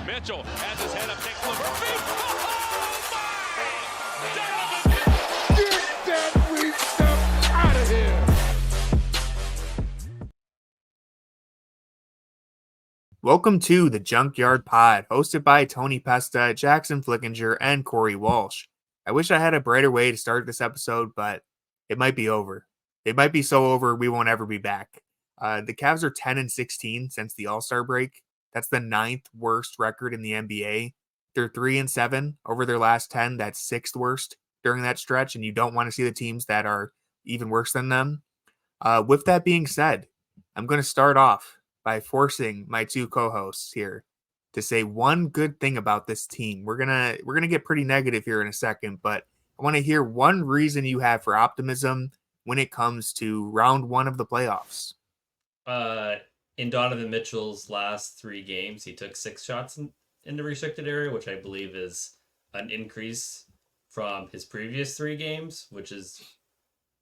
Mitchell has his head up, takes the feet. Oh, my! Donovan! Get that weak stuff out of here! Welcome to the Junkyard Pod, hosted by Tony Pesta, Jackson Flickinger, and Corey Walsh. I wish I had a brighter way to start this episode, but it might be over. It might be so over we won't ever be back. The Cavs are 10-16 since the All-Star break. That's the 9th worst record in the NBA. They're 3-7 over their last 10. That's 6th worst during that stretch, and you don't want to see the teams that are even worse than them. With that being said, I'm going to start off by forcing my two co-hosts here to say one good thing about this team. We're gonna get pretty negative here in a second, but I want to hear one reason you have for optimism when it comes to round one of the playoffs. In Donovan Mitchell's last 3 games, he took 6 shots in the restricted area, which I believe is an increase from his previous 3 games, which is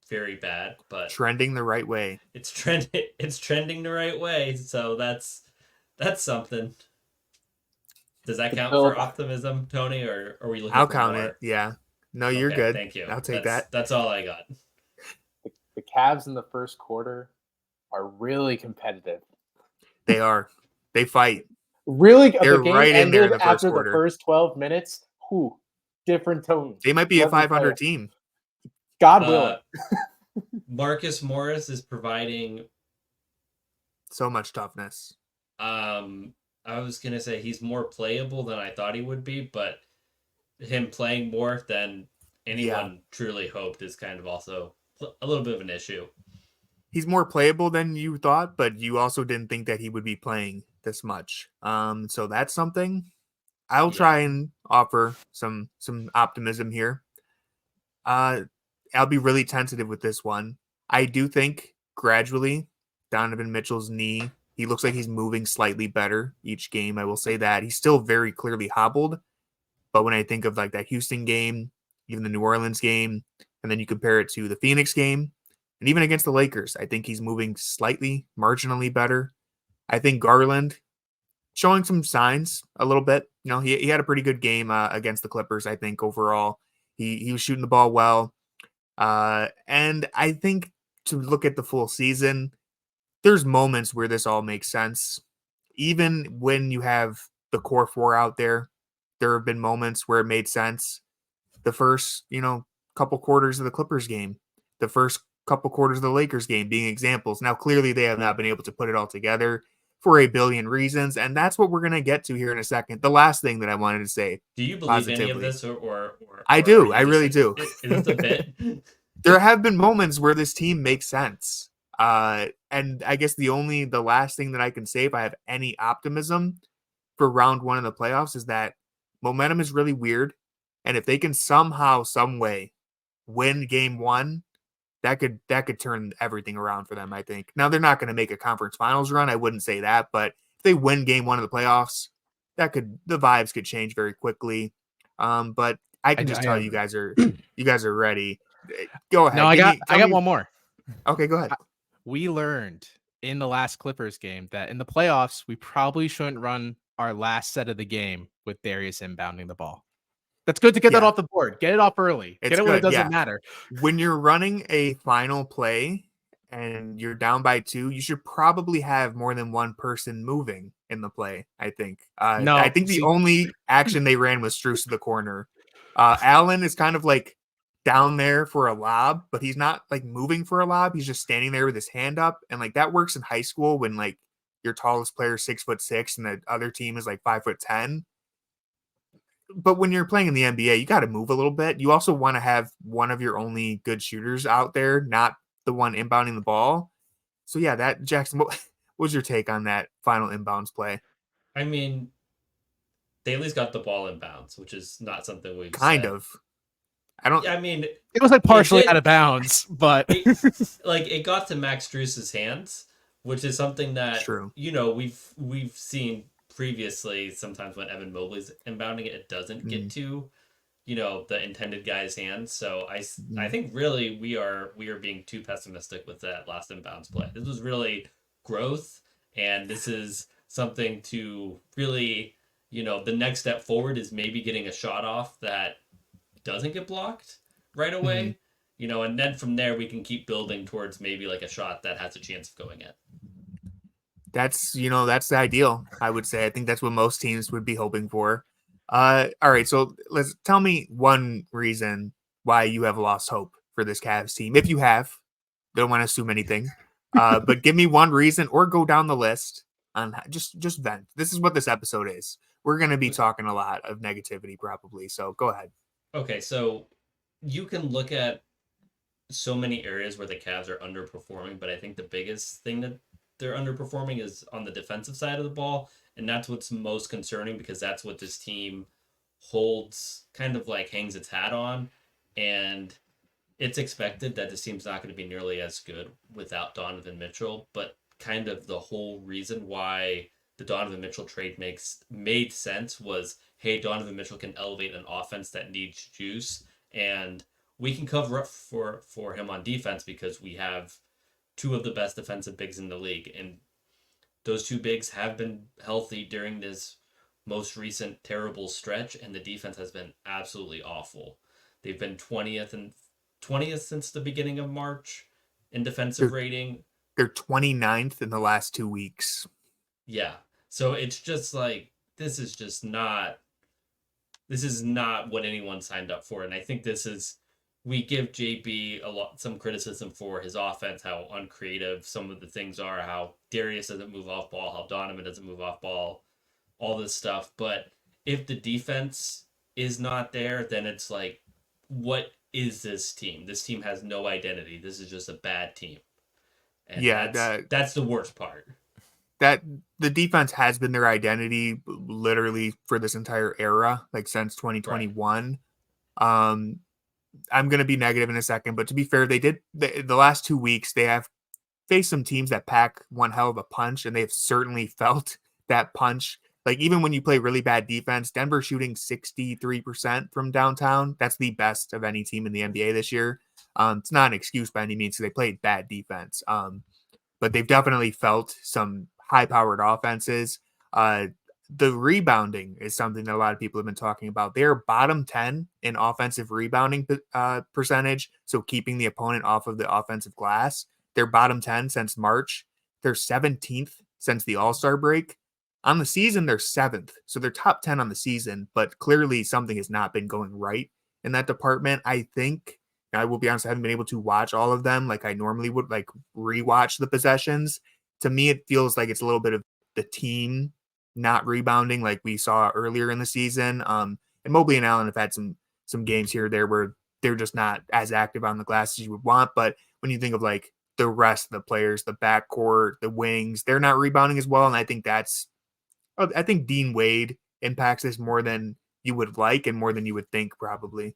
very bad, but trending the right way. It's trending the right way, so that's something. Does that count for optimism, Tony, or are we looking I'll for count more? it. Yeah. No, you're good. Thank you. I'll take that. That's all I got. The Cavs in the first quarter are really competitive. They are. They fight. Really, they're the game right in there in the first after quarter. The first 12 minutes. Different tone. They might be a 500 team. God willing. Marcus Morris is providing so much toughness. I was gonna say he's more playable than I thought he would be, but him playing more than anyone truly hoped is kind of also a little bit of an issue. He's more playable than you thought, but you also didn't think that he would be playing this much. So that's something. I'll try and offer some optimism here. I'll be really tentative with this one. I do think gradually Donovan Mitchell's knee, he looks like he's moving slightly better each game. I will say that. He's still very clearly hobbled. But when I think of like that Houston game, even the New Orleans game, and then you compare it to the Phoenix game, and even against the Lakers, I think he's moving slightly, marginally better. I think Garland showing some signs a little bit. You know, he had a pretty good game against the Clippers, I think, overall. He was shooting the ball well. And I think to look at the full season, there's moments where this all makes sense. Even when you have the core 4 out there, there have been moments where it made sense. The first, couple quarters of the Clippers game, the first couple quarters of the Lakers game being examples. Now, clearly they have not been able to put it all together for a billion reasons, and that's what we're going to get to here in a second. The last thing that I wanted to say. Do you believe any of this, or I do. I really do. Is this a bit? There have been moments where this team makes sense. And I guess the last thing that I can say if I have any optimism for round one of the playoffs is that momentum is really weird. And if they can somehow, some way win game 1, that could turn everything around for them, I think. Now, they're not going to make a conference finals run. I wouldn't say that. But if they win game 1 of the playoffs, the vibes could change very quickly. But I can just tell you guys are ready. Go ahead. No, I got one more. Okay, go ahead. We learned in the last Clippers game that in the playoffs, we probably shouldn't run our last set of the game with Darius inbounding the ball. That's good to get that off the board. Get it off early. Get it when it doesn't matter. When you're running a final play and you're down by 2, you should probably have more than one person moving in the play, I think. I think the only action they ran was Strus to the corner. Allen is kind of like down there for a lob, but he's not like moving for a lob. He's just standing there with his hand up. And like that works in high school when like your tallest player is 6'6" and the other team is like 5'10". But when you're playing in the NBA, you got to move a little bit. You also want to have one of your only good shooters out there, not the one inbounding the ball. So yeah, that Jackson, what was your take on that final inbounds play? I mean, they at least got the ball inbounds, which is not something we've kind of. I mean, it was like partially out of bounds, but it got to Max Strus's hands, which is something that we've seen previously. Sometimes when Evan Mobley's inbounding it doesn't get to the intended guy's hands. So I think really we are being too pessimistic with that last inbounds play. This was really growth, and this is something to really the next step forward is maybe getting a shot off that doesn't get blocked right away. And then from there we can keep building towards maybe like a shot that has a chance of going in. That's that's the ideal, I would say. I think that's what most teams would be hoping for. All right, so let's tell me one reason why you have lost hope for this Cavs team. If you have, don't want to assume anything, but give me one reason or go down the list on just vent. This is what this episode is. We're going to be talking a lot of negativity probably, so go ahead. Okay, so you can look at so many areas where the Cavs are underperforming, but I think the biggest thing that they're underperforming is on the defensive side of the ball, and that's what's most concerning because that's what this team holds, kind of like hangs its hat on, and it's expected that this team's not going to be nearly as good without Donovan Mitchell, but kind of the whole reason why the Donovan Mitchell trade made sense was, hey, Donovan Mitchell can elevate an offense that needs juice, and we can cover up for him on defense because we have two of the best defensive bigs in the league, and those two bigs have been healthy during this most recent terrible stretch, and the defense has been absolutely awful. They've been 20th since the beginning of March in defensive rating. They're 29th in the last 2 weeks. Yeah. So it's just like, this is not what anyone signed up for. And I think we give JB some criticism for his offense, how uncreative some of the things are, how Darius doesn't move off ball, how Donovan doesn't move off ball, all this stuff. But if the defense is not there, then it's like, what is this team? This team has no identity. This is just a bad team. And that's the worst part. That the defense has been their identity literally for this entire era, like since 2021. Right. I'm going to be negative in a second, but to be fair, the last 2 weeks, they have faced some teams that pack one hell of a punch, and they've certainly felt that punch. Like, even when you play really bad defense, Denver shooting 63% from downtown. That's the best of any team in the NBA this year. It's not an excuse by any means, because they played bad defense. But they've definitely felt some high-powered offenses. The rebounding is something that a lot of people have been talking about. They're bottom 10 in offensive rebounding percentage, so keeping the opponent off of the offensive glass. They're bottom 10 since March. They're 17th since the All-Star break. On the season, they're 7th, so they're top 10 on the season, but clearly something has not been going right in that department. I think, I will be honest, I haven't been able to watch all of them like I normally would, like rewatch the possessions. To me, it feels like it's a little bit of the team not rebounding like we saw earlier in the season. And Mobley and Allen have had some games here or there where they're just not as active on the glass as you would want. But when you think of like the rest of the players, the backcourt, the wings, they're not rebounding as well. And I think Dean Wade impacts this more than you would like and more than you would think probably.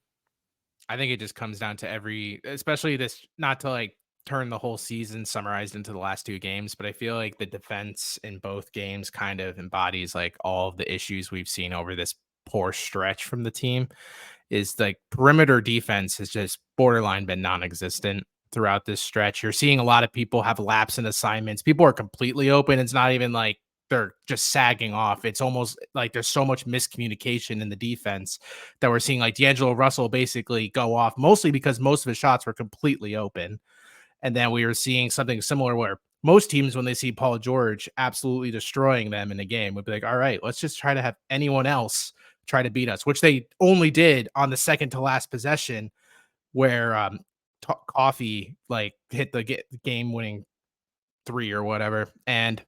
I think it just comes down to especially this, not to like turn the whole season summarized into the last two games, but I feel like the defense in both games kind of embodies like all of the issues we've seen over this poor stretch from the team. Is like perimeter defense has just borderline been non-existent throughout this stretch. You're seeing a lot of people have lapse in assignments. People are completely open. It's not even like they're just sagging off. It's almost like there's so much miscommunication in the defense that we're seeing like D'Angelo Russell basically go off, mostly because most of his shots were completely open. And then we were seeing something similar where most teams, when they see Paul George absolutely destroying them in a game, would be like, all right, let's just try to have anyone else try to beat us, which they only did on the second to last possession where Coffee like hit the game winning 3 or whatever. And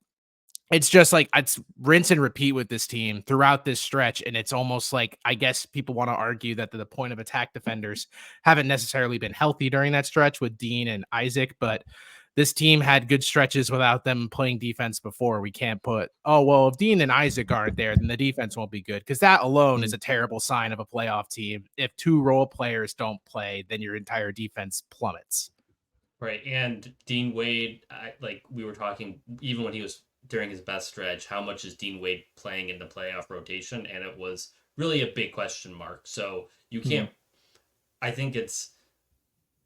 it's just like it's rinse and repeat with this team throughout this stretch. And it's almost like, I guess people want to argue that the point of attack defenders haven't necessarily been healthy during that stretch with Dean and Isaac, but this team had good stretches without them playing defense before. We can't put, oh, well, if Dean and Isaac aren't there, then the defense won't be good, because that alone is a terrible sign of a playoff team. If two role players don't play, then your entire defense plummets. Right. And Dean Wade, like we were talking, even when he was during his best stretch, how much is Dean Wade playing in the playoff rotation? And it was really a big question mark. So you can't, I think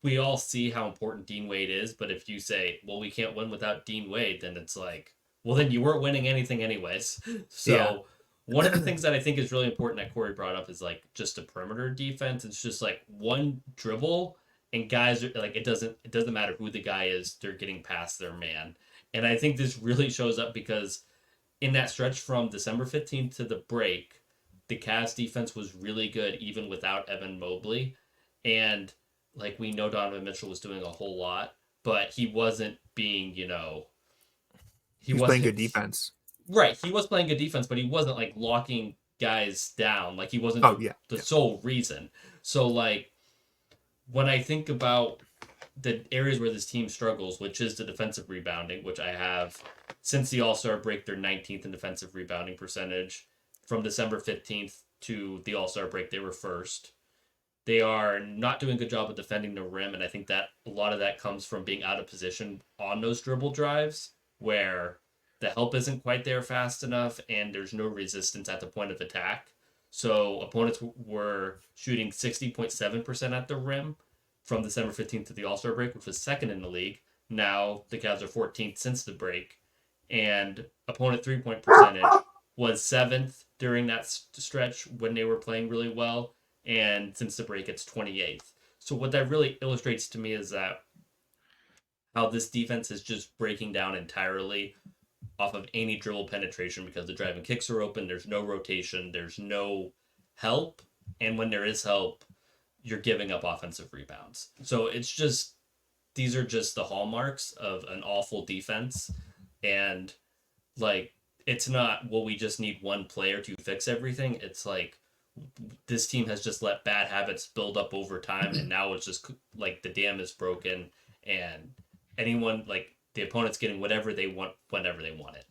we all see how important Dean Wade is, but if you say, well, we can't win without Dean Wade, then it's like, well, then you weren't winning anything anyways. So one of the things that I think is really important that Corey brought up is like just a perimeter defense. It's just like one dribble and guys are like, it doesn't matter who the guy is, they're getting past their man. And I think this really shows up because in that stretch from December 15th to the break, the Cavs defense was really good even without Evan Mobley. And like we know Donovan Mitchell was doing a whole lot, but he wasn't being, he was wasn't playing good defense. Right, he was playing good defense, but he wasn't like locking guys down. Like he wasn't the sole reason. So like when I think about the areas where this team struggles, which is the defensive rebounding, which I have since the All-Star break, they're 19th in defensive rebounding percentage. From December 15th to the All-Star break, they were first. They are not doing a good job of defending the rim, and I think that a lot of that comes from being out of position on those dribble drives where the help isn't quite there fast enough and there's no resistance at the point of attack. So opponents were shooting 60.7% at the rim from December 15th to the All-Star break, which was second in the league. Now the Cavs are 14th since the break. And opponent three-point percentage was 7th during that stretch when they were playing really well. And since the break, it's 28th. So what that really illustrates to me is that how this defense is just breaking down entirely off of any dribble penetration because the driving kicks are open. There's no rotation. There's no help. And when there is help, you're giving up offensive rebounds. So it's just, these are just the hallmarks of an awful defense. And like, it's not, well, we just need one player to fix everything. It's like, this team has just let bad habits build up over time. And now it's just like the dam is broken and anyone, like the opponent's getting whatever they want, whenever they want it.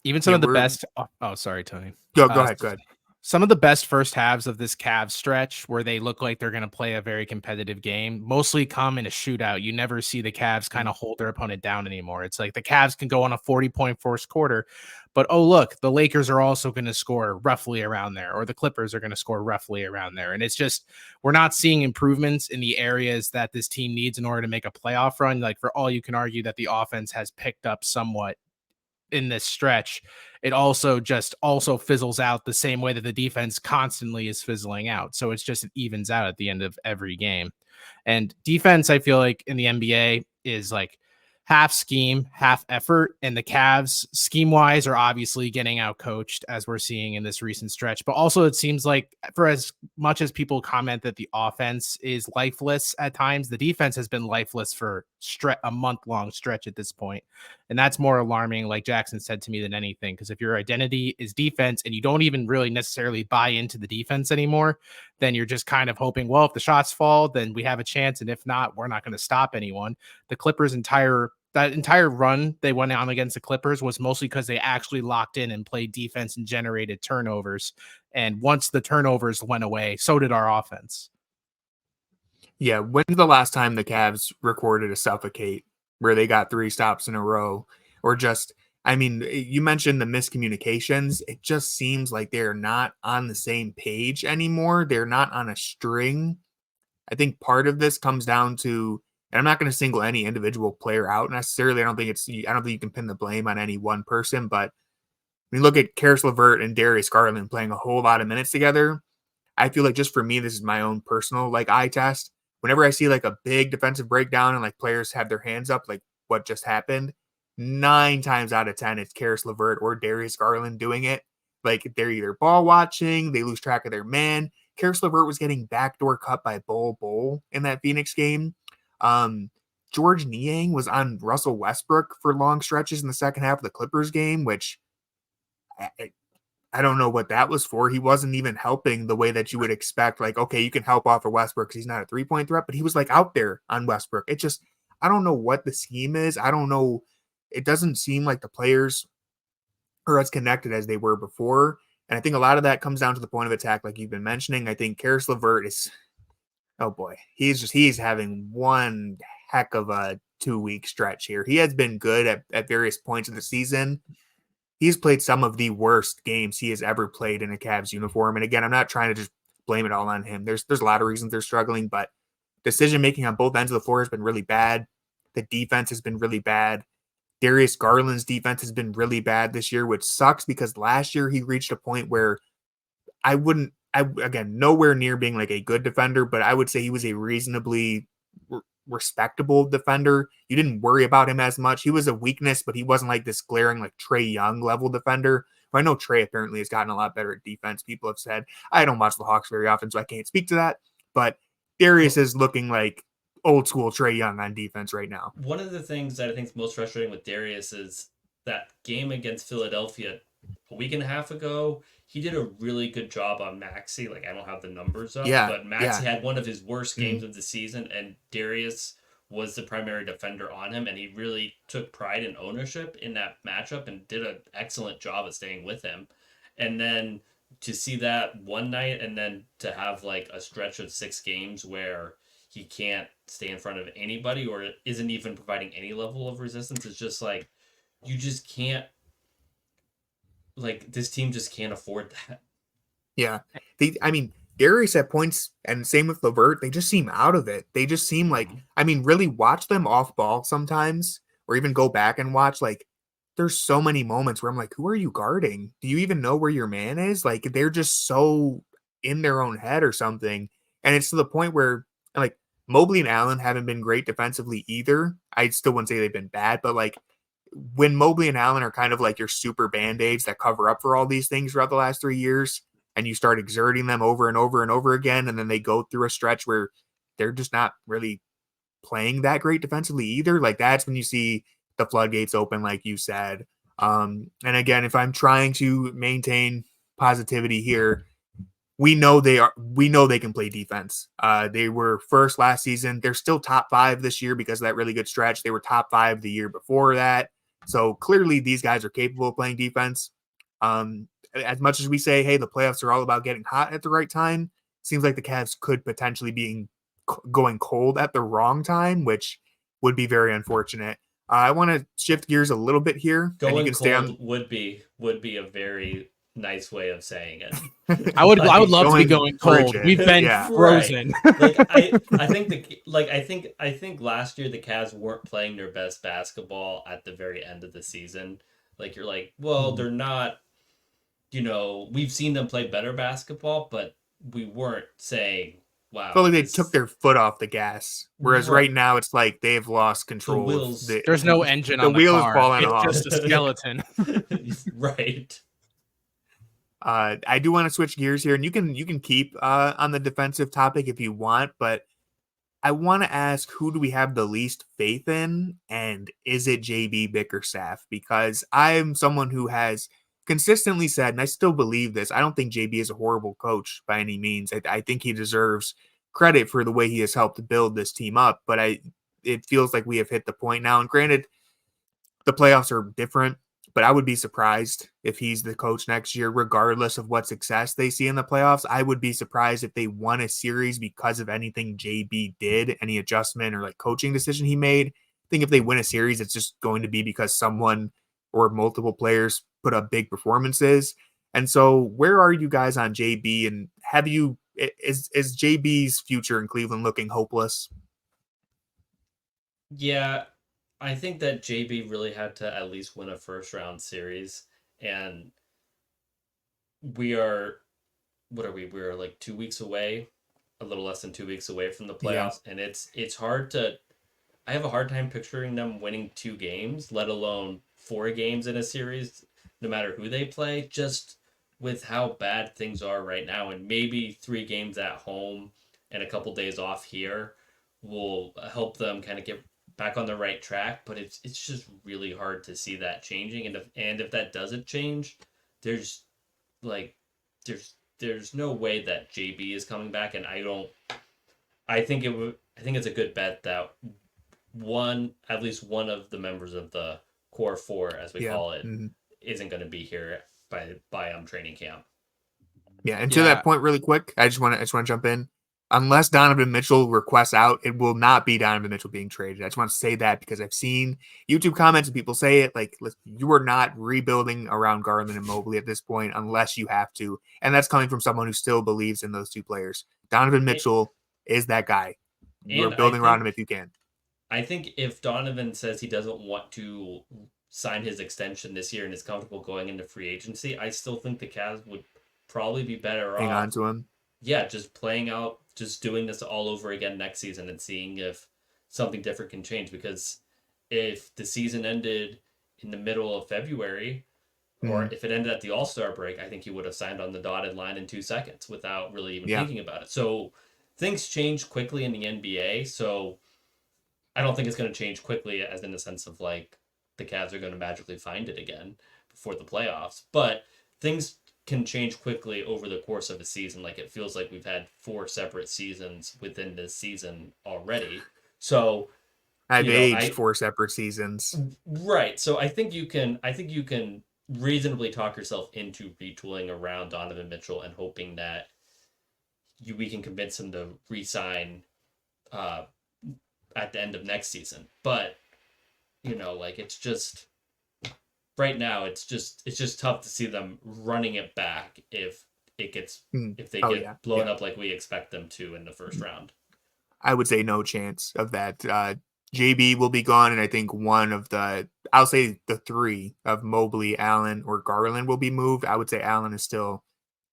Even some of the best. Oh, sorry, Tony. Go ahead. Go ahead. Some of the best first halves of this Cavs stretch where they look like they're going to play a very competitive game mostly come in a shootout. You never see the Cavs kind of hold their opponent down anymore. It's like the Cavs can go on a 40-point first quarter, but oh, look, the Lakers are also going to score roughly around there, or the Clippers are going to score roughly around there. And it's just, we're not seeing improvements in the areas that this team needs in order to make a playoff run. Like for all you can argue that the offense has picked up somewhat in this stretch, it also fizzles out the same way that the defense constantly is fizzling out. So it's just, it evens out at the end of every game. And defense, I feel like in the NBA is like half scheme, half effort. And the Cavs scheme wise are obviously getting out coached as we're seeing in this recent stretch. But also it seems like for as much as people comment that the offense is lifeless at times, the defense has been lifeless for a month-long stretch at this point. And that's more alarming, like Jackson said to me, than anything. Because if your identity is defense and you don't even really necessarily buy into the defense anymore, then you're just kind of hoping, well, if the shots fall, then we have a chance. And if not, we're not going to stop anyone. The Clippers' entire run they went on against the Clippers was mostly because they actually locked in and played defense and generated turnovers. And once the turnovers went away, so did our offense. Yeah, when's the last time the Cavs recorded a suffocate where they got 3 stops in a row? Or just, I mean, you mentioned the miscommunications. It just seems like they're not on the same page anymore. They're not on a string. I think part of this comes down to, and I'm not going to single any individual player out necessarily. I don't think you can pin the blame on any one person, but when you look at Caris LeVert and Darius Garland playing a whole lot of minutes together, I feel like just for me, this is my own personal like eye test. Whenever I see like a big defensive breakdown and like players have their hands up, like what just happened, 9 times out of 10, it's Caris LeVert or Darius Garland doing it. Like they're either ball watching, they lose track of their man. Caris LeVert was getting backdoor cut by Bol in that Phoenix game. George Niang was on Russell Westbrook for long stretches in the second half of the Clippers game, which I don't know what that was for. He wasn't even helping the way that you would expect. Like, okay, you can help off of Westbrook because he's not a 3-point threat, but he was like out there on Westbrook. It just, I don't know what the scheme is. I don't know. It doesn't seem like the players are as connected as they were before. And I think a lot of that comes down to the point of attack, like you've been mentioning. I think Caris LeVert is, oh boy, he's having one heck of a 2-week stretch here. He has been good at various points of the season. He's played some of the worst games he has ever played in a Cavs uniform. And again, I'm not trying to just blame it all on him. There's a lot of reasons they're struggling, but decision-making on both ends of the floor has been really bad. The defense has been really bad. Darius Garland's defense has been really bad this year, which sucks because last year he reached a point where again, nowhere near being like a good defender, but I would say he was a reasonably respectable defender. You didn't worry about him as much. He was a weakness, but he wasn't like this glaring like Trae Young level defender. I know Trae apparently has gotten a lot better at defense. People have said, I don't watch the Hawks very often, so I can't speak to that. But Darius is looking like old school Trae Young on defense right now. One of the things that I think is most frustrating with Darius is that game against Philadelphia a week and a half ago. He did a really good job on Maxey. Like, I don't have the numbers up, but Maxey had one of his worst games of the season, and Darius was the primary defender on him, and he really took pride and ownership in that matchup and did an excellent job of staying with him. And then to see that one night and then to have like a stretch of 6 games where he can't stay in front of anybody or isn't even providing any level of resistance, it's just like, you just can't, like, this team just can't afford that. Yeah. Darius at points, and same with LeVert, they just seem out of it. They just seem like, really watch them off ball sometimes, or even go back and watch, like, there's so many moments where I'm like, who are you guarding? Do you even know where your man is? Like, they're just so in their own head or something. And it's to the point where, like, Mobley and Allen haven't been great defensively either. I still wouldn't say they've been bad, but, like, when Mobley and Allen are kind of like your super band-aids that cover up for all these things throughout the last 3 years, and you start exerting them over and over and over again, and then they go through a stretch where they're just not really playing that great defensively either, like, that's when you see the floodgates open, like you said. And again, if I'm trying to maintain positivity here, we know they can play defense. They were first last season. They're still top 5 this year because of that really good stretch. They were top 5 the year before that. So clearly these guys are capable of playing defense. As much as we say, hey, the playoffs are all about getting hot at the right time, it seems like the Cavs could potentially be going cold at the wrong time, which would be very unfortunate. I want to shift gears a little bit here. Going cold would be a very nice way of saying it. I would love to be going cold. frigid. We've been frozen. Right. I think last year the Cavs weren't playing their best basketball at the very end of the season. Like, you're like, well, they're not, we've seen them play better basketball, but we weren't saying, wow. I feel like they took their foot off the gas. Whereas right now it's like they've lost control. The wheels, there's no engine on the wheel car. is falling it's off. Just a skeleton. Right. I do want to switch gears here, and you can keep on the defensive topic if you want, but I want to ask, who do we have the least faith in, and is it JB Bickerstaff? Because I'm someone who has consistently said, and I still believe this, I don't think JB is a horrible coach by any means. I think he deserves credit for the way he has helped build this team up, but it feels like we have hit the point now, and granted, the playoffs are different, but I would be surprised if he's the coach next year, regardless of what success they see in the playoffs. I would be surprised if they won a series because of anything JB did, any adjustment or like coaching decision he made. I think if they win a series, it's just going to be because someone or multiple players put up big performances. And so where are you guys on JB? And is JB's future in Cleveland looking hopeless? Yeah. I think that JB really had to at least win a first round series, and we're like 2 weeks away, a little less than 2 weeks away from the playoffs. Yeah. And it's hard I have a hard time picturing them winning 2 games, let alone 4 games in a series, no matter who they play, just with how bad things are right now. And maybe 3 games at home and a couple days off here will help them kind of get back on the right track, but it's just really hard to see that changing. And if that doesn't change, there's no way that JB is coming back. And I think it's a good bet that at least one of the members of the core 4, as we call it, isn't going to be here by training camp. Yeah, and to that point, really quick, I just want to jump in. Unless Donovan Mitchell requests out, it will not be Donovan Mitchell being traded. I just want to say that because I've seen YouTube comments and people say it like, you are not rebuilding around Garland and Mobley at this point unless you have to. And that's coming from someone who still believes in those 2 players. Donovan Mitchell is that guy. You're building around him if you can. I think if Donovan says he doesn't want to sign his extension this year and is comfortable going into free agency, I still think the Cavs would probably be better Hang on off. to him. Yeah, just playing out, just doing this all over again next season and seeing if something different can change. Because if the season ended in the middle of February, or if it ended at the All-Star break, I think he would have signed on the dotted line in 2 seconds without really even thinking about it. So things change quickly in the NBA. So I don't think it's going to change quickly, as in the sense of like the Cavs are going to magically find it again before the playoffs. But things can change quickly over the course of a season. Like it feels like we've had 4 separate seasons within this season already. So I've aged 4 separate seasons. Right. So I think you can reasonably talk yourself into retooling around Donovan Mitchell and hoping that we can convince him to re-sign at the end of next season. But like it's just right now it's just tough to see them running it back if they get blown up like we expect them to in the first round. I would say no chance of that. JB will be gone, and I think I'll say the 3 of Mobley, Allen, or Garland will be moved. I would say Allen is still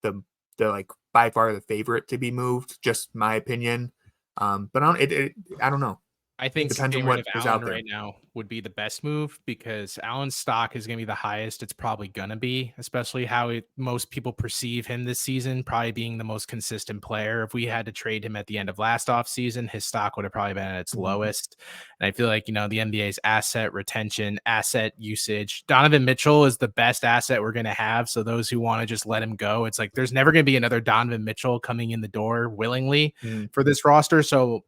the like by far the favorite to be moved, just my opinion. But I don't know. I think depends on what what is out there right now would be the best move because Allen's stock is going to be the highest it's probably going to be, especially how most people perceive him this season, probably being the most consistent player. If we had to trade him at the end of last offseason, his stock would have probably been at its lowest. And I feel like, the NBA's asset retention, asset usage, Donovan Mitchell is the best asset we're going to have. So those who want to just let him go, it's like there's never going to be another Donovan Mitchell coming in the door willingly for this roster. So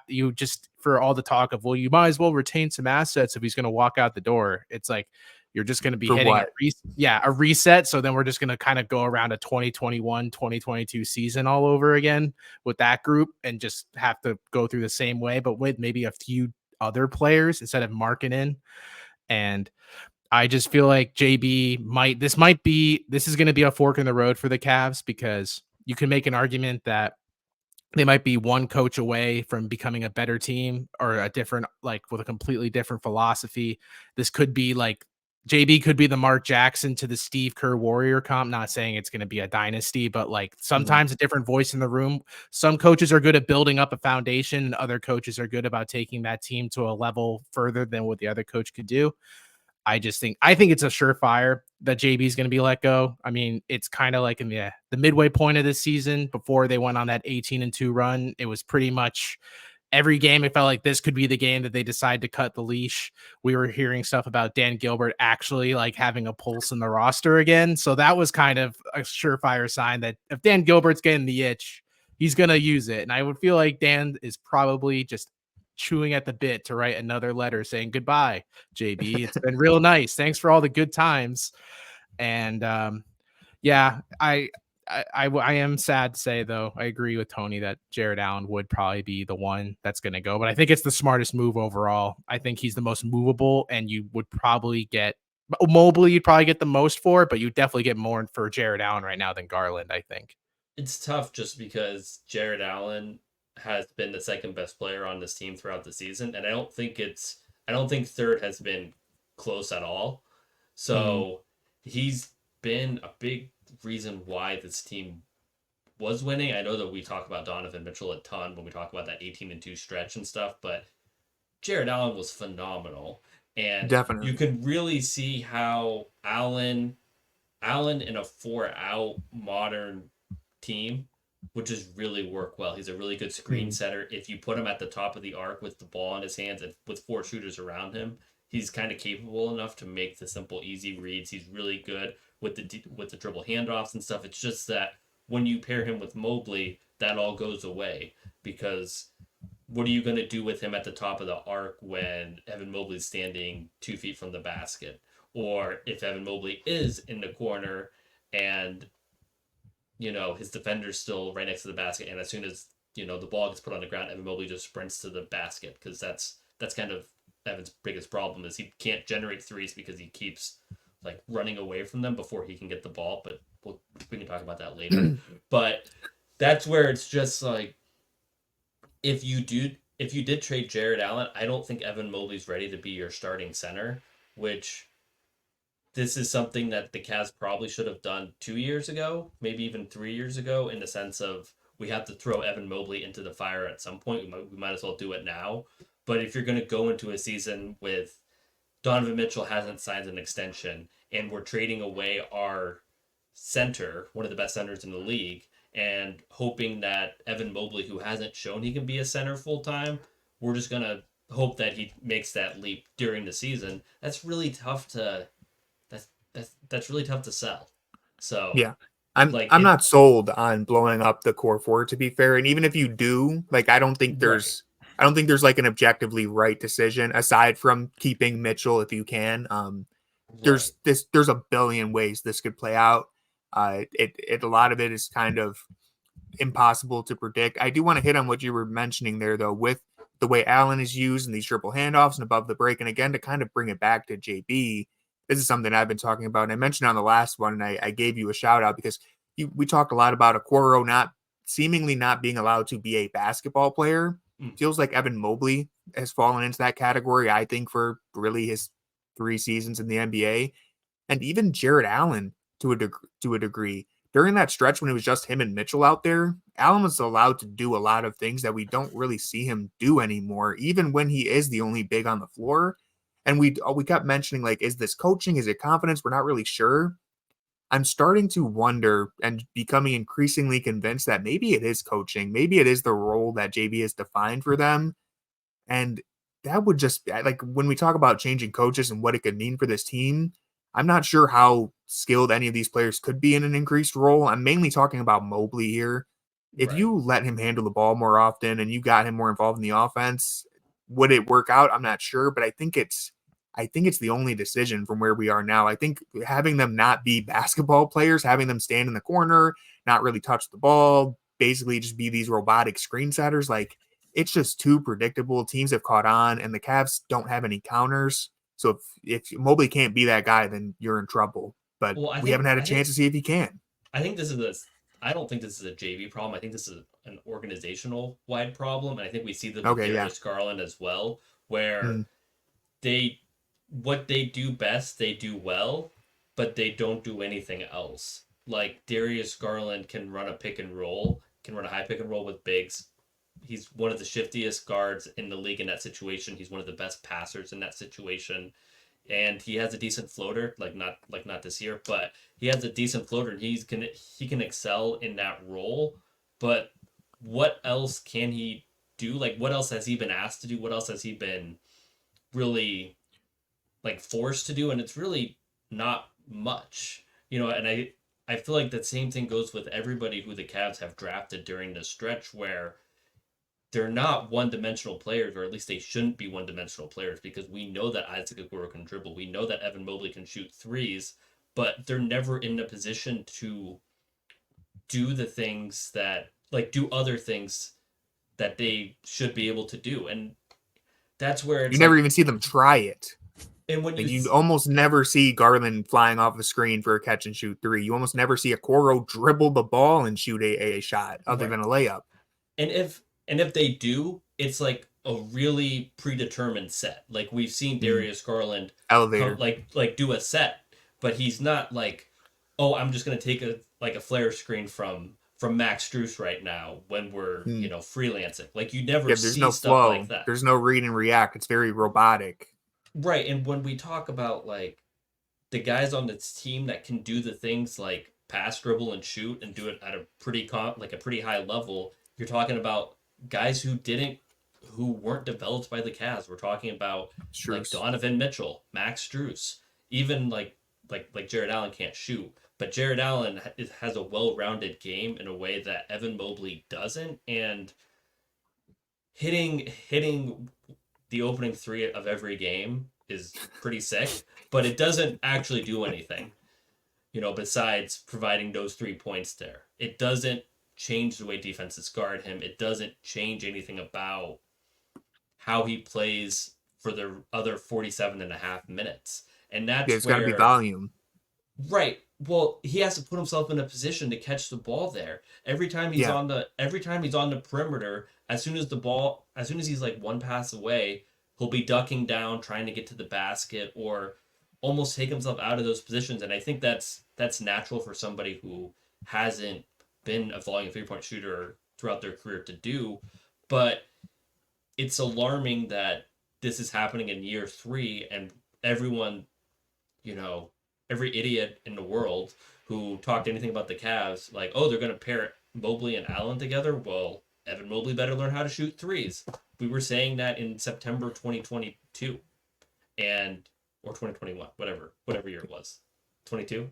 you just, for all the talk of, well, you might as well retain some assets if he's going to walk out the door. It's like, you're just going to be hitting a reset. So then we're just going to kind of go around a 2021, 2022 season all over again with that group and just have to go through the same way, but with maybe a few other players instead of Markkanen. And I just feel like JB this is going to be a fork in the road for the Cavs because you can make an argument that they might be one coach away from becoming a better team or a different, like with a completely different philosophy. This could be like JB could be the Mark Jackson to the Steve Kerr Warrior comp. Not saying it's going to be a dynasty, but like sometimes a different voice in the room. Some coaches are good at building up a foundation and other coaches are good about taking that team to a level further than what the other coach could do. I think it's a surefire that JB is going to be let go. I mean, it's kind of like in the midway point of this season before they went on that 18-2 run. It was pretty much every game. It felt like this could be the game that they decide to cut the leash. We were hearing stuff about Dan Gilbert actually like having a pulse in the roster again. So that was kind of a surefire sign that if Dan Gilbert's getting the itch, he's going to use it. And I would feel like Dan is probably just chewing at the bit to write another letter saying goodbye, JB. It's been real nice. Thanks for all the good times. And I am sad to say, though, I agree with Tony that Jarrett Allen would probably be the one that's going to go. But I think it's the smartest move overall. I think he's the most movable, and you would probably get Mobley. You'd probably get the most for, but you definitely get more for Jarrett Allen right now than Garland, I think. It's tough just because Jarrett Allen has been the second best player on this team throughout the season, and I don't think third has been close at all. So he's been a big reason why this team was winning. I know that we talk about Donovan Mitchell a ton when we talk about that 18-2 stretch and stuff, but Jarrett Allen was phenomenal. And definitely you could really see how Allen in a 4-out modern team would just really work well. He's a really good screen setter. If you put him at the top of the arc with the ball in his hands and with 4 shooters around him, he's kind of capable enough to make the simple, easy reads. He's really good with the dribble handoffs and stuff. It's just that when you pair him with Mobley, that all goes away because what are you going to do with him at the top of the arc when Evan Mobley's standing 2 feet from the basket? Or if Evan Mobley is in the corner and his defender's still right next to the basket, and as soon as the ball gets put on the ground, Evan Mobley just sprints to the basket because that's kind of Evan's biggest problem is he can't generate threes because he keeps like running away from them before he can get the ball. But we can talk about that later. But that's where it's just like if if you did trade Jarrett Allen, I don't think Evan Mobley's ready to be your starting center, which this is something that the Cavs probably should have done 2 years ago, maybe even 3 years ago, in the sense of we have to throw Evan Mobley into the fire at some point. We might as well do it now. But if you're going to go into a season with Donovan Mitchell hasn't signed an extension and we're trading away our center, one of the best centers in the league, and hoping that Evan Mobley, who hasn't shown he can be a center full time, we're just going to hope that he makes that leap during the season. That's really tough to that's really tough to sell. So yeah, I'm not sold on blowing up the core four, to be fair. And even if you do, like, I don't think there's like an objectively right decision aside from keeping Mitchell if you can. There's a billion ways this could play out. A lot of it is kind of impossible to predict. I do want to hit on what you were mentioning there, though, with the way Allen is used in these triple handoffs and above the break. And again, to kind of bring it back to JB, this is something I've been talking about. And I mentioned on the last one, and I gave you a shout out because we talked a lot about Okoro seemingly not being allowed to be a basketball player. Feels like Evan Mobley has fallen into that category, I think, for really his 3 seasons in the NBA. And even Jarrett Allen to a degree. During that stretch when it was just him and Mitchell out there, Allen was allowed to do a lot of things that we don't really see him do anymore, even when he is the only big on the floor. And we kept mentioning, like, is this coaching? Is it confidence? We're not really sure. I'm starting to wonder and becoming increasingly convinced that maybe it is coaching. Maybe it is the role that JB has defined for them. And that would just, like, when we talk about changing coaches and what it could mean for this team, I'm not sure how skilled any of these players could be in an increased role. I'm mainly talking about Mobley here. If you let him handle the ball more often and you got him more involved in the offense, would it work out? I'm not sure, but I think it's the only decision from where we are now. I think having them not be basketball players, having them stand in the corner, not really touch the ball, basically just be these robotic screen setters, like, it's just too predictable. Teams have caught on, and the Cavs don't have any counters. So if Mobley can't be that guy, then you're in trouble. But we haven't had a chance to see if he can. I don't think this is a JV problem. I think this is an organizational wide problem. And I think we see the Darius Garland as well, where what they do best, they do well, but they don't do anything else. Like, Darius Garland can run a pick and roll, can run a high pick and roll with bigs. He's one of the shiftiest guards in the league in that situation. He's one of the best passers in that situation. And he has a decent floater, not this year, but he has a decent floater, and he can excel in that role. But what else can he do? Like, what else has he been asked to do? What else has he been really, like, forced to do? And it's really not much, and I feel like the same thing goes with everybody who the Cavs have drafted during this stretch, where they're not one-dimensional players, or at least they shouldn't be one-dimensional players, because we know that Isaac Okoro can dribble. We know that Evan Mobley can shoot threes, but they're never in a position to do the things that, like, do other things that they should be able to do. And that's where it's, you never even see them try it. And when you almost never see Garland flying off the screen for a catch and shoot 3. You almost never see Okoro dribble the ball and shoot a shot other than a layup. And if they do, it's like a really predetermined set. Like, we've seen Darius Garland elevator, do a set, but he's not like, oh, I'm just gonna take a flare screen from Max Strus right now when we're freelancing. Like, you never see no stuff flow. like that. There's no read and react. It's very robotic. Right, and when we talk about, like, the guys on this team that can do the things like pass, dribble, and shoot, and do it at a pretty high level, you're talking about guys who weren't developed by the Cavs. We're talking about Strus, like Donovan Mitchell, Max Strus, even like Jarrett Allen can't shoot, but Jarrett Allen has a well-rounded game in a way that Evan Mobley doesn't, and hitting the opening 3 of every game is pretty sick, but it doesn't actually do anything, besides providing those 3 points there. It doesn't change the way defenses guard him. It doesn't change anything about how he plays for the other 47 and a half minutes. And that's it's got to be volume. Right. Well, he has to put himself in a position to catch the ball there. Every time he's on the perimeter, as soon as he's like one pass away, he'll be ducking down trying to get to the basket or almost take himself out of those positions. And I think that's natural for somebody who hasn't been a volume 3-point shooter throughout their career to do. But it's alarming that this is happening in year 3 and everyone, every idiot in the world who talked anything about the Cavs, like, oh, they're going to pair Mobley and Allen together. Well, Evan Mobley better learn how to shoot threes. We were saying that in September 2022 or 2021, whatever year it was. 22?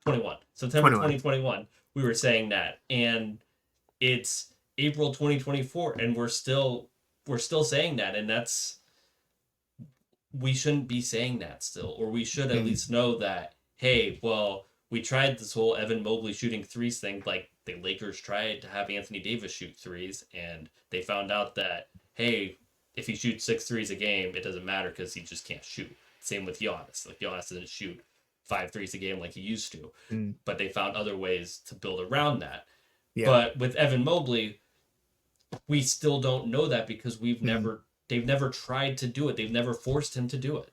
21. September 2021, we were saying that. And it's April 2024 and we're still saying that, and we shouldn't be saying that still, or we should at least know that, hey, well, we tried this whole Evan Mobley shooting threes thing, like the Lakers tried to have Anthony Davis shoot threes, and they found out that, hey, if he shoots 6 threes a game, it doesn't matter because he just can't shoot. Same with Giannis. Like, Giannis doesn't shoot 5 threes a game like he used to, but they found other ways to build around that. Yeah. But with Evan Mobley, we still don't know that because they've never tried to do it. They've never forced him to do it.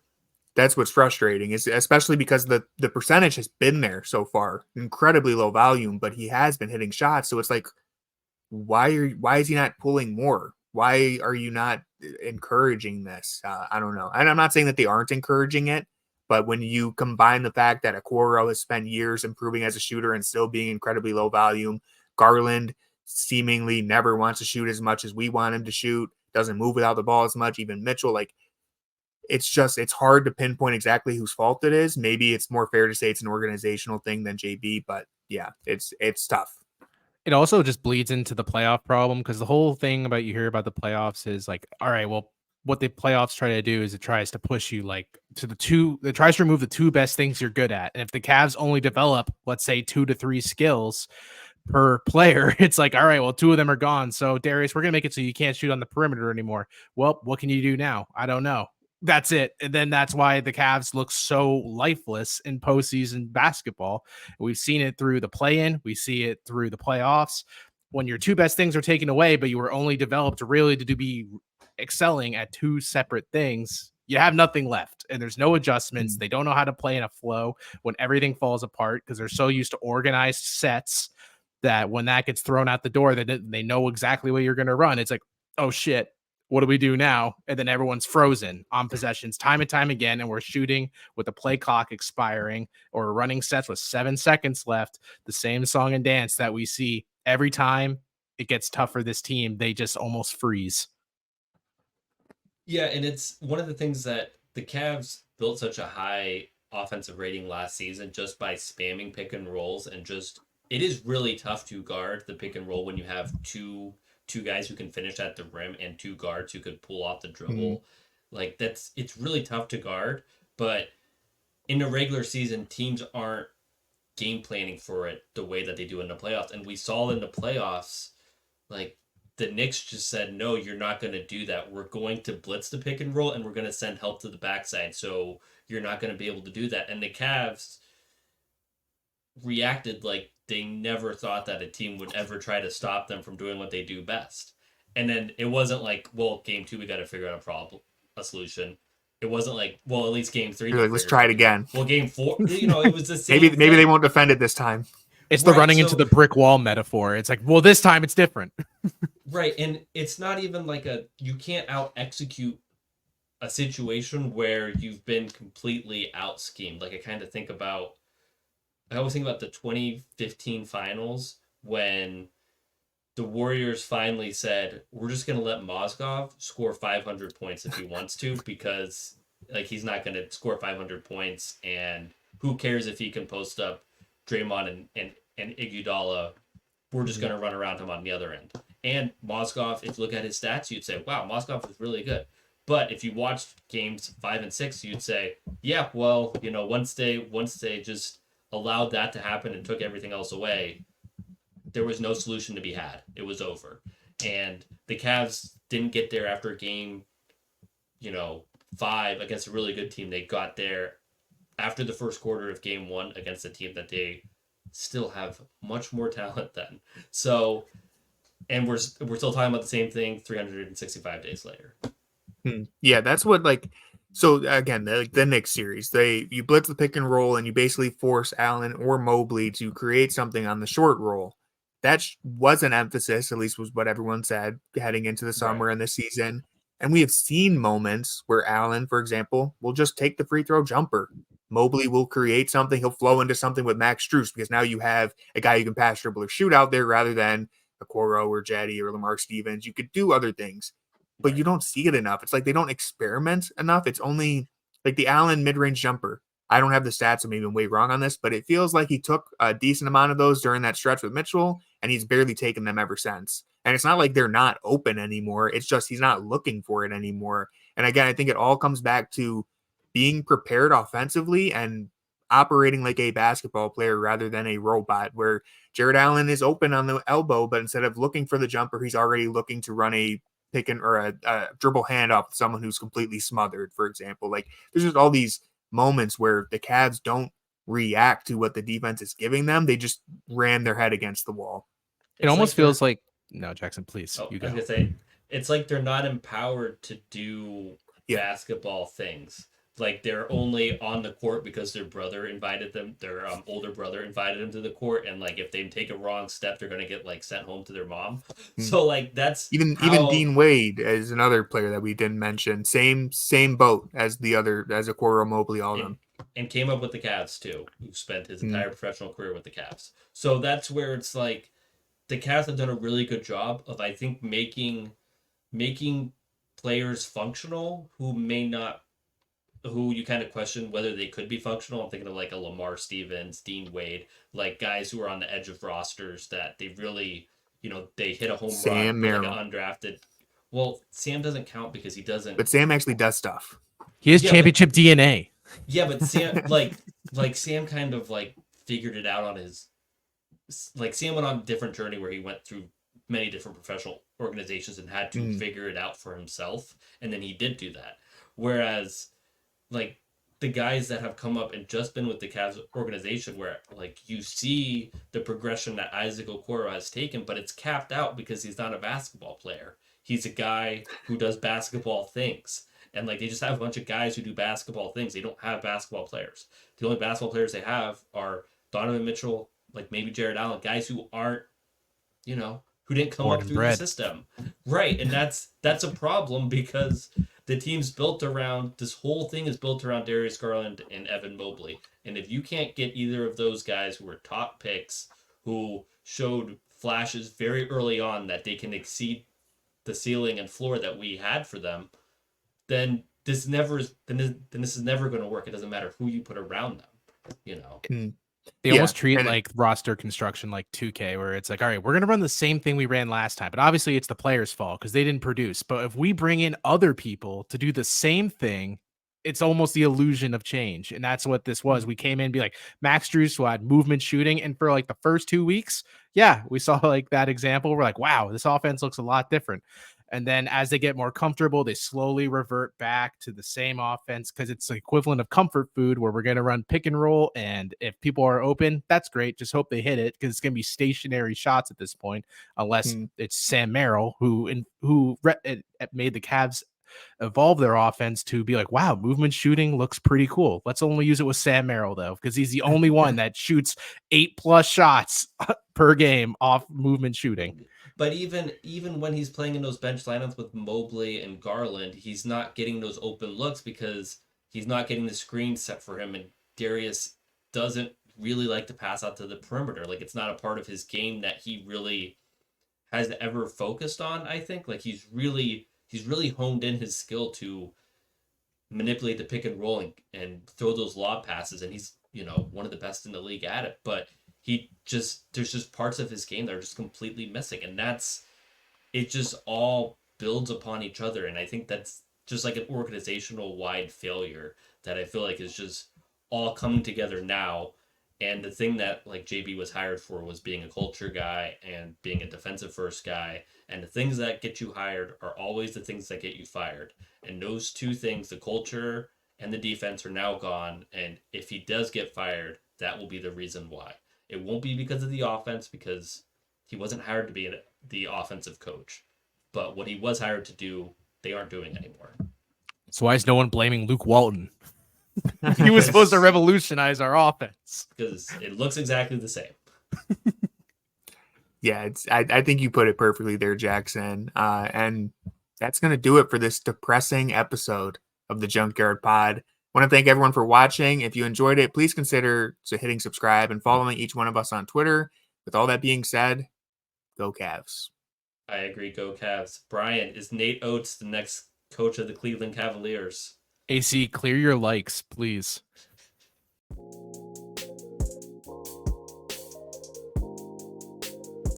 That's what's frustrating, is especially because the percentage has been there so far, incredibly low volume, but he has been hitting shots. So it's like, why is he not pulling more? Why are you not encouraging this? I don't know. And I'm not saying that they aren't encouraging it, but when you combine the fact that Okoro has spent years improving as a shooter and still being incredibly low volume, Garland seemingly never wants to shoot as much as we want him to shoot, doesn't move without the ball as much, even Mitchell, like, it's hard to pinpoint exactly whose fault it is. Maybe it's more fair to say it's an organizational thing than JB, but yeah, it's tough. It also just bleeds into the playoff problem, because the whole thing about you hear about the playoffs is like, all right, well, what the playoffs try to do is it tries to push you like it tries to remove the 2 best things you're good at. And if the Cavs only develop, let's say, 2 to 3 skills per player, it's like, all right, well, 2 of them are gone. So Darius, we're going to make it so you can't shoot on the perimeter anymore. Well, what can you do now? I don't know. That's it. And then that's why the Cavs look so lifeless in postseason basketball. We've seen it through the play-in. We see it through the playoffs. When your 2 best things are taken away, but you were only developed really to be excelling at 2 separate things, you have nothing left, and there's no adjustments. They don't know how to play in a flow when everything falls apart because they're so used to organized sets that when that gets thrown out the door, they know exactly what you're going to run. It's like, oh shit, what do we do now? And then everyone's frozen on possessions time and time again, and we're shooting with the play clock expiring or running sets with 7 seconds left, the same song and dance that we see every time it gets tough for this team. They just almost freeze. Yeah, and it's one of the things that the Cavs built such a high offensive rating last season just by spamming pick and rolls, and just it is really tough to guard the pick and roll when you have two guys who can finish at the rim and 2 guards who could pull off the dribble. Like, it's really tough to guard, but in the regular season, teams aren't game planning for it the way that they do in the playoffs. And we saw in the playoffs, like, the Knicks just said, no, you're not going to do that. We're going to blitz the pick and roll, and we're going to send help to the backside. So you're not going to be able to do that. And the Cavs reacted like they never thought that a team would ever try to stop them from doing what they do best. And then it wasn't like, well, game 2, we got to figure out a solution. It wasn't like, well, at least game 3. Like, let's try it again. Well, game 4, it was the same. Maybe they won't defend it this time. It's the running into the brick wall metaphor. It's like, well, this time it's different. Right. And it's not even like you can't out execute a situation where you've been completely out schemed. Like, I always think about the 2015 finals when the Warriors finally said, we're just going to let Mozgov score 500 points if he wants to, because like he's not going to score 500 points, and who cares if he can post up Draymond and Iguodala. We're just going to run around him on the other end. And Mozgov, if you look at his stats, you'd say, wow, Mozgov is really good. But if you watched games 5 and 6, you'd say, yeah, well, once they just allowed that to happen and took everything else away, there was no solution to be had. It was over. And the Cavs didn't get there after game, 5 against a really good team. They got there after the first quarter of game 1 against a team that they still have much more talent than. So, and we're still talking about the same thing 365 days later. Yeah, that's what so again, the Knicks series, you blitz the pick and roll and you basically force Allen or Mobley to create something on the short roll. That was an emphasis, at least was what everyone said heading into the summer and the season. And we have seen moments where Allen, for example, will just take the free throw jumper. Mobley will create something. He'll flow into something with Max Strus because now you have a guy you can pass, dribble, or shoot out there rather than Okoro or Jetty or Lamar Stevens. You could do other things, but you don't see it enough. It's like they don't experiment enough. It's only like the Allen mid-range jumper. I don't have the stats, so maybe I'm way wrong on this, but it feels like he took a decent amount of those during that stretch with Mitchell, and he's barely taken them ever since. And it's not like they're not open anymore. It's just he's not looking for it anymore. And again, I think it all comes back to being prepared offensively and operating like a basketball player rather than a robot, where Jarrett Allen is open on the elbow, but instead of looking for the jumper, he's already looking to run a a dribble handoff with someone who's completely smothered, for example. Like, there's just all these moments where the Cavs don't react to what the defense is giving them. They just ran their head against the wall. It almost feels like, no, Jackson, please. You go. I was gonna say, it's like they're not empowered to do basketball things. Like, they're only on the court because their brother invited them. Their older brother invited them to the court, and like if they take a wrong step, they're gonna get like sent home to their mom. So like that's even Dean Wade is another player that we didn't mention. Same boat as Okoro, Mobley, all of them, and came up with the Cavs too. Who spent his entire professional career with the Cavs. So that's where it's like the Cavs have done a really good job of, I think, making players functional who you kind of question whether they could be functional. I'm thinking of like a Lamar Stevens, Dean Wade, like guys who are on the edge of rosters that they really, they hit a home run with like an undrafted. Well, Sam doesn't count because he doesn't. But Sam actually does stuff. He has championship DNA. Yeah, but Sam, like Sam kind of like figured it out on his. Like Sam went on a different journey where he went through many different professional organizations and had to figure it out for himself, and then he did do that. Whereas, like, the guys that have come up and just been with the Cavs organization, where like you see the progression that Isaac Okoro has taken, but it's capped out because he's not a basketball player. He's a guy who does basketball things. And like they just have a bunch of guys who do basketball things. They don't have basketball players. The only basketball players they have are Donovan Mitchell, like maybe Jarrett Allen, guys who aren't, who didn't come up through the system. Right. And that's a problem because the team's built around, this whole thing is built around Darius Garland and Evan Mobley. And if you can't get either of those guys who were top picks, who showed flashes very early on that they can exceed the ceiling and floor that we had for them, then this is never going to work. It doesn't matter who you put around them, They almost treat like roster construction like 2K, where it's like, all right, we're going to run the same thing we ran last time. But obviously it's the players' fault because they didn't produce. But if we bring in other people to do the same thing, it's almost the illusion of change. And that's what this was. We came in and be like, Max Strus who had movement shooting. And for like the first 2 weeks, we saw like that example. We're like, wow, this offense looks a lot different. And then as they get more comfortable, they slowly revert back to the same offense because it's the equivalent of comfort food where we're going to run pick and roll. And if people are open, that's great. Just hope they hit it because it's going to be stationary shots at this point, unless it's Sam Merrill who made the Cavs evolve their offense to be like, wow, movement shooting looks pretty cool. Let's only use it with Sam Merrill, though, because he's the only one that shoots 8+ shots per game off movement shooting. But even when he's playing in those bench lineups with Mobley and Garland, he's not getting those open looks because he's not getting the screen set for him. And Darius doesn't really like to pass out to the perimeter. Like, it's not a part of his game that he really has ever focused on, I think. Like, he's really honed in his skill to manipulate the pick and roll and throw those lob passes. And he's, one of the best in the league at it. But there's just parts of his game that are just completely missing. And it just all builds upon each other. And I think that's just like an organizational wide failure that I feel like is just all coming together now. And the thing that like JB was hired for was being a culture guy and being a defensive first guy. And the things that get you hired are always the things that get you fired. And those two things, the culture and the defense are now gone. And if he does get fired, that will be the reason why. It won't be because of the offense, because he wasn't hired to be the offensive coach. But what he was hired to do, they aren't doing anymore. So why is no one blaming Luke Walton? He was supposed to revolutionize our offense. Because it looks exactly the same. Yeah, I think you put it perfectly there, Jackson. And that's going to do it for this depressing episode of the Junkyard Pod. I want to thank everyone for watching. If you enjoyed it, please consider hitting subscribe and following each one of us on Twitter. With all that being said, go Cavs. I agree, go Cavs. Brian, is Nate Oates the next coach of the Cleveland Cavaliers? AC, clear your likes, please.